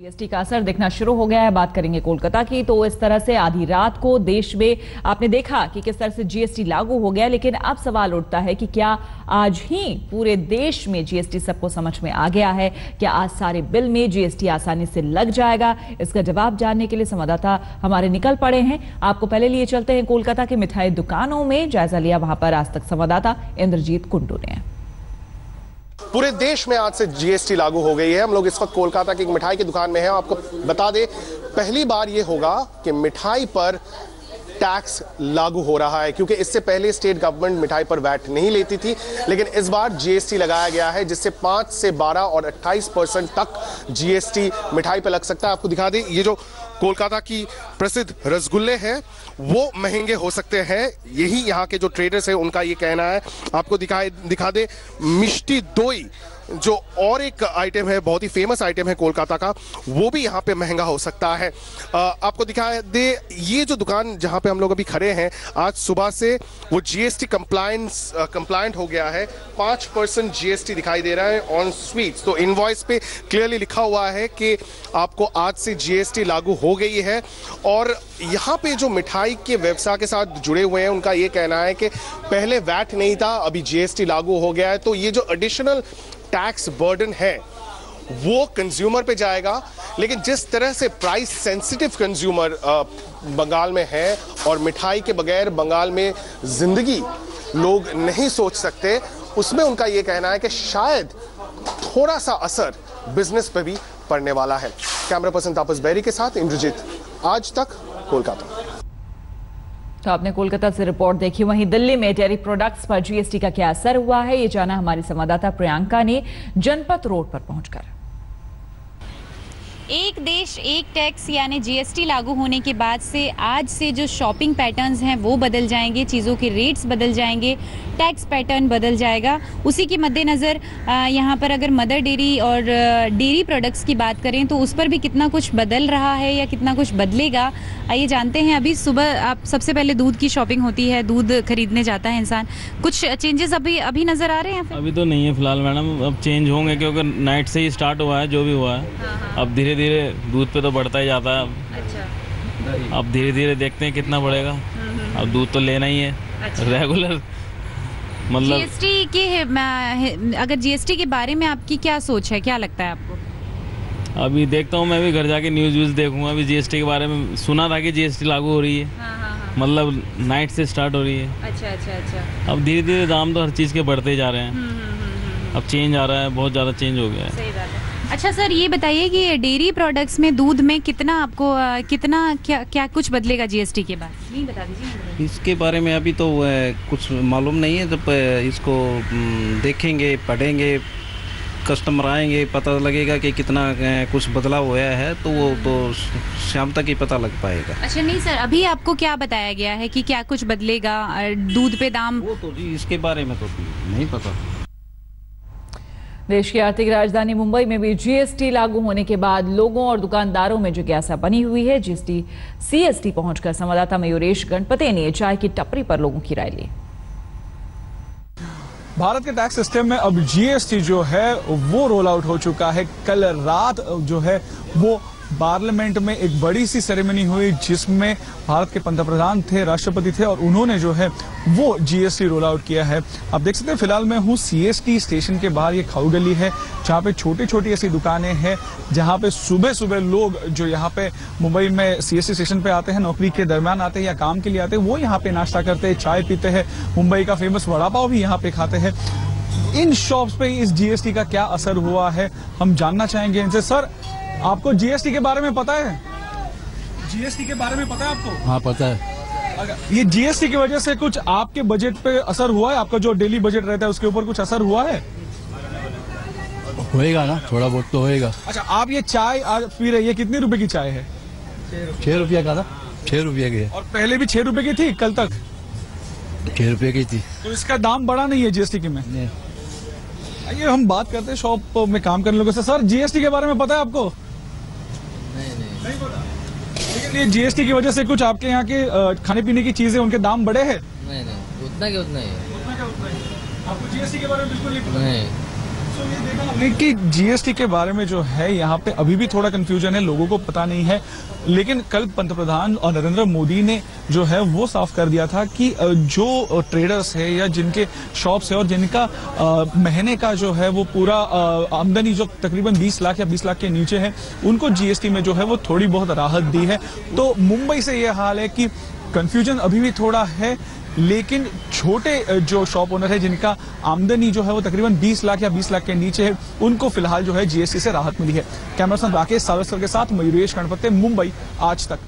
GST का असर दिखना शुरू हो गया है। बात करेंगे कोलकाता की, तो इस तरह से आधी रात को देश में आपने देखा कि किस तरह से जीएसटी लागू हो गया, लेकिन अब सवाल उठता है कि क्या आज ही पूरे देश में जीएसटी सबको समझ में आ गया है? क्या आज सारे बिल में जीएसटी आसानी से लग जाएगा? इसका जवाब जानने के लिए संवाददाता हमारे निकल पड़े हैं। आपको पहले लिए चलते हैं कोलकाता के मिठाई दुकानों में, जायजा लिया वहां पर आज तक संवाददाता इंद्रजीत कुंडू ने। पूरे देश में आज से जीएसटी लागू हो गई है। हम लोग इस वक्त कोलकाता की एक मिठाई की दुकान में हैं। आपको बता दें, पहली बार ये होगा कि मिठाई पर टैक्स लागू हो रहा है, क्योंकि इससे पहले स्टेट गवर्नमेंट मिठाई पर वैट नहीं लेती थी, लेकिन इस बार जीएसटी लगाया गया है, जिससे 5 से 12 और 28% तक जीएसटी मिठाई पर लग सकता है। आपको दिखा दें, ये जो कोलकाता की प्रसिद्ध रसगुल्ले हैं वो महंगे हो सकते हैं, यही यहाँ के जो ट्रेडर्स हैं उनका ये कहना है। आपको दिखा दे मिष्टी दोई, जो और एक आइटम है, बहुत ही फेमस आइटम है कोलकाता का, वो भी यहाँ पे महंगा हो सकता है। आपको दिखा दे, ये जो दुकान जहाँ पे हम लोग अभी खड़े हैं, आज सुबह से वो जीएसटी कंप्लायंट हो गया है। 5% जीएसटी दिखाई दे रहा है ऑन स्वीट्स। तो इनवॉइस पे क्लियरली लिखा हुआ है कि आपको आज से जीएसटी लागू हो गई है। और यहाँ पे जो मिठाई के व्यवसाय के साथ जुड़े हुए हैं उनका ये कहना है कि पहले वैट नहीं था, अभी जीएसटी लागू हो गया है, तो ये जो एडिशनल टैक्स बर्डन है वो कंज्यूमर पे जाएगा। लेकिन जिस तरह से प्राइस सेंसिटिव कंज्यूमर बंगाल में है और मिठाई के बगैर बंगाल में जिंदगी लोग नहीं सोच सकते, उसमें उनका ये कहना है कि शायद थोड़ा सा असर बिजनेस पे भी पड़ने वाला है। कैमरा पर्सन तापस बैरी के साथ इंद्रजीत, आज तक, कोलकाता। तो आपने कोलकाता से रिपोर्ट देखी। वहीं दिल्ली में डेयरी प्रोडक्ट्स पर जीएसटी का क्या असर हुआ है, ये जाना हमारी संवाददाता प्रियंका ने जनपथ रोड पर पहुंचकर। एक देश एक टैक्स यानी जीएसटी लागू होने के बाद से आज से जो शॉपिंग पैटर्न्स हैं वो बदल जाएंगे, चीज़ों के रेट्स बदल जाएंगे, टैक्स पैटर्न बदल जाएगा। उसी के मद्देनज़र यहाँ पर अगर मदर डेयरी और डेयरी प्रोडक्ट्स की बात करें तो उस पर भी कितना कुछ बदल रहा है या कितना कुछ बदलेगा, आइए जानते हैं। अभी सुबह आप सबसे पहले दूध की शॉपिंग होती है, दूध खरीदने जाता है इंसान, कुछ चेंजेस अभी नज़र आ रहे हैं? अभी तो नहीं है फिलहाल मैडम, अब चेंज होंगे क्योंकि नाइट से ही स्टार्ट हुआ है जो भी हुआ है। अब धीरे धीरे दूध पे तो बढ़ता ही जाता है। अच्छा। अब धीरे धीरे देखते हैं कितना बढ़ेगा। अब दूध तो लेना ही है। अच्छा। रेगुलर मतलब जीएसटी के, अगर जीएसटी के बारे में आपकी क्या सोच है, क्या लगता है आपको? अभी देखता हूँ, मैं भी घर जाके न्यूज़ देखूंगा। अभी जीएसटी के बारे में सुना था कि जीएसटी लागू हो रही है। हाँ। मतलब नाइट से स्टार्ट हो रही है। अच्छा। अब धीरे धीरे दाम तो हर चीज़ के बढ़ते जा रहे हैं। अब चेंज आ रहा है, बहुत ज़्यादा चेंज हो गया है। सही बात है। अच्छा सर, ये बताइए कि डेयरी प्रोडक्ट्स में दूध में कितना आपको क्या कुछ बदलेगा जीएसटी के बाद? नहीं बता दीजिए। इसके बारे में अभी तो कुछ मालूम नहीं है, जब इसको देखेंगे, पढ़ेंगे, कस्टमर आएंगे, पता लगेगा कि कितना कुछ बदलाव हुआ है, तो वो तो शाम तक ही पता लग पाएगा। अच्छा नहीं सर, अभी आपको क्या बताया गया है कि क्या कुछ बदलेगा दूध पे दाम? वो तो जी इसके बारे में तो नहीं पता। देश की आर्थिक राजधानी मुंबई में भी जीएसटी लागू होने के बाद लोगों और दुकानदारों में जिज्ञासा बनी हुई है। जीएसटी सीएसटी पहुंचकर संवाददाता मयूरेश गणपति ने चाय की टपरी पर लोगों की राय ली। भारत के टैक्स सिस्टम में अब जीएसटी जो है वो रोल आउट हो चुका है। कल रात जो है वो पार्लियामेंट में एक बड़ी सी सेरेमनी हुई, जिसमें भारत के पंतप्रधान थे, राष्ट्रपति थे, और उन्होंने जो है वो जीएसटी रोल आउट किया है। आप देख सकते हैं, फिलहाल मैं हूँ सीएसटी स्टेशन के बाहर। ये खाऊ गली है जहाँ पे छोटी छोटी ऐसी दुकानें हैं, जहाँ पे सुबह सुबह लोग जो यहाँ पे मुंबई में सीएसटी स्टेशन पे आते हैं, नौकरी के दरमियान आते हैं या काम के लिए आते हैं, वो यहाँ पे नाश्ता करते हैं, चाय पीते हैं, मुंबई का फेमस वड़ा पाव भी यहाँ पे खाते हैं। इन शॉप्स पे इस जीएसटी का क्या असर हुआ है, हम जानना चाहेंगे इनसे। सर, आपको जीएसटी के बारे में पता है? जीएसटी के बारे में पता है आपको? हाँ पता है। ये जीएसटी की वजह से कुछ आपके बजट पे असर हुआ है? आपका जो डेली बजट रहता है उसके ऊपर कुछ असर हुआ है? होएगा ना, थोड़ा बहुत तो होएगा। अच्छा, आप ये चाय आज पी रहे हैं, ये कितने रुपए की चाय है? 6 रुपया का था। 6 रुपये की है। और पहले भी 6 रुपए की थी? कल तक 6 रुपये की थी। तो इसका दाम बढ़ा नहीं है जीएसटी के में? आइए हम बात करते हैं शॉप में काम करने लोगों से। सर, जीएसटी के बारे में पता है आपको? नहीं पता। लेकिन ये जीएसटी की वजह से कुछ आपके यहाँ के खाने पीने की चीजें, उनके दाम बढ़े हैं? नहीं, उतना के उतना ही है। उतना क्या उतना ही? आपको जीएसटी के बारे में बिल्कुल नहीं पता? नहीं। कि जीएसटी के बारे में जो है यहाँ पे अभी भी थोड़ा कंफ्यूजन है, लोगों को पता नहीं है। लेकिन कल पंतप्रधान और नरेंद्र मोदी ने जो है वो साफ कर दिया था कि जो ट्रेडर्स है या जिनके शॉप्स है और जिनका महीने का जो है वो पूरा आमदनी जो तकरीबन 20 लाख या 20 लाख के नीचे है, उनको जीएसटी में जो है वो थोड़ी बहुत राहत दी है। तो मुंबई से ये हाल है कि कंफ्यूजन अभी भी थोड़ा है, लेकिन छोटे जो शॉप ओनर है जिनका आमदनी जो है वो तकरीबन 20 लाख या 20 लाख के नीचे है, उनको फिलहाल जो है जीएसटी से राहत मिली है। कैमरा पर्सन राकेश सावस्कर के साथ मयूरेश गणपति, मुंबई आज तक।